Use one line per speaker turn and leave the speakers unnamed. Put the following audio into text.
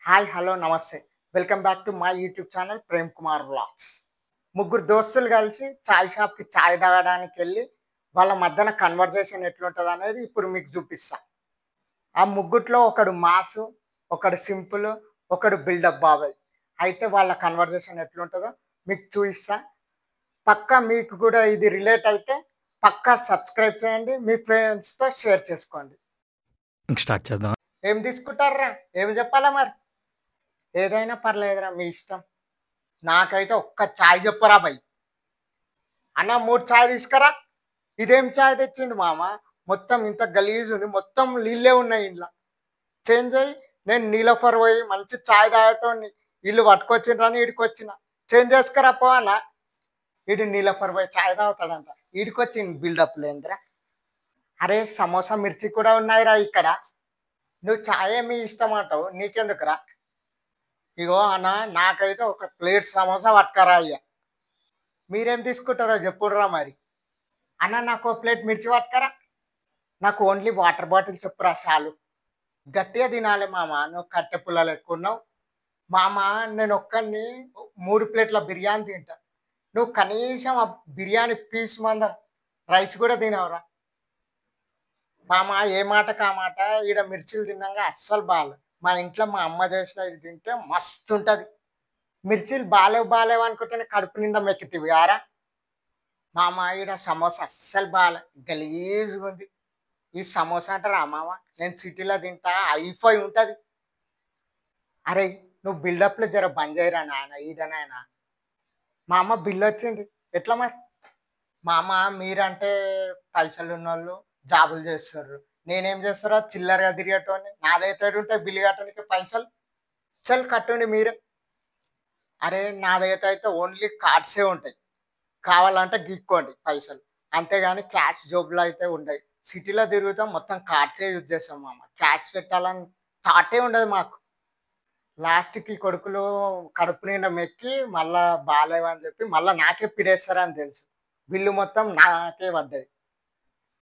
Hi hello namaste. Welcome back to my YouTube channel Prem Kumar vlogs. ముగ్గురు దోస్తులు కలిసి చాయ్ షాప్‌కి చాయ్ తాగడానికెళ్ళి వాళ్ళ మధ్యన కన్వర్జేషన్ ఎట్లుంటదనేది ఇప్పుడు మీకు చూపిస్తా. ఆ ముగ్గుట్లో ఒకడు మాసు, ఒకడు సింపుల్, ఒకడు బిల్డప్ బాబాయ్. అయితే వాళ్ళ కన్వర్జేషన్ ఎట్లుంటదో మీకు చూయిస్తా. పక్కా మీకు కూడా ఇది రిలేట్ అయితే పక్కా సబ్స్క్రైబ్ చేయండి. మీ ఫ్రెండ్స్‌తో షేర్ చేసుకోండి.
ఇంక స్టార్ట్ చేద్దాం.
ఏం తీసుకుంటార్రా? ఏమి చెప్పాలా మరి? ఏదైనా పర్లేదురా మీ ఇష్టం. నాకైతే ఒక్క చాయ్ చెప్పురా భయ్. అన్న 3 చాయ్ తీసుకురా. ఇదేం చాయ్ తెచ్చిండు మామ? మొత్తం ఇంత గలీజ్ ఉంది. మొత్తం నీళ్ళే ఉన్నాయి ఇండ్ల. చేంజ్ అయ్యి నేను నీలోఫర్ పోయి మంచి చాయ్ తాగేటోడిని. ఈళ్ళు పట్టుకొచ్చిండ్రని ఈడికొచ్చిన. చేంజ్ చేసుకురా పో అన్న. ఈడు నీలోఫర్ పోయి చాయ్ తాగుతాడంట. ఈడికొచ్చి బిల్డప్ లేదురా. అరే సమోసా మిర్చి కూడా ఉన్నాయిరా ఇక్కడ. నువ్వు చాయే మీ ఇష్టం అంటావు. నీకెందుకురా? ఇగో అన్న నాకైతే ఒక ప్లేట్ సమోసా పట్టుకరా అయ్యా. మీరేం తీసుకుంటారో చెప్పుర్రా మరి. అన్న నాకు ఓ ప్లేట్ మిర్చి పట్టుకరా. నాకు ఓన్లీ వాటర్ బాటిల్ చెప్పురా చాలు. గట్టిగా తినాలి మామ. నువ్వు కట్టె పుల్లలు ఎక్కున్నావు. మామ నేను ఒక్కడిని 3 ప్లేట్ల బిర్యానీ తింటా. నువ్వు కనీసం ఆ బిర్యానీ పీస్ మందం రైస్ కూడా తినవురా. మామ ఏ మాటకు ఆ మాట ఈడ మిర్చిలు తిన్నాక అస్సలు బాగాలేదు. మా ఇంట్లో మా అమ్మ చేసిన ఇది తింటే మస్తు ఉంటుంది. మిర్చిలు బాలేవు అనుకుంటేనే కడుపు నిండా మెక్కుతీవి ఆరా. మామ ఈడ సమోసా అస్సలు బాలే గలీజ్గా ఉంది. ఈ సమోసా అంటారా మామ? నేను సిటీలో తింటా ఐఫై ఉంటుంది. అరే నువ్వు బిల్డప్లు జర బంద్ చేయరా నాయన ఈడనైనా. మా అమ్మ బిల్లు వచ్చింది ఎట్లా మరి? మా అమ్మ మీరంటే పైసలు ఉన్నోళ్ళు జాబులు చేస్తారు. నేనేం చేస్తారో చిల్లరగా తిరిగేటోని. నాదైతే ఉంటే బిల్లు కట్టడానికి పైసలు చల్ కట్టండి మీరే. అరే నా దగ్గర అయితే ఓన్లీ కార్డ్సే ఉంటాయి. కావాలంటే గీక్కోండి పైసలు. అంతేగాని క్యాష్ జోబులో అయితే ఉండయి. సిటీలో తిరుగుతాం మొత్తం కార్డ్సే యూజ్ చేస్తాం మామ. క్యాష్ పెట్టాలని థాటే ఉండదు మాకు. లాస్ట్‌కి కొడుకులు కడుపు నిండా మెక్కి మళ్ళా బాలేవని చెప్పి మళ్ళా నాకే పిడేస్తారని తెలుసు. బిల్లు మొత్తం నాకే పడ్డది.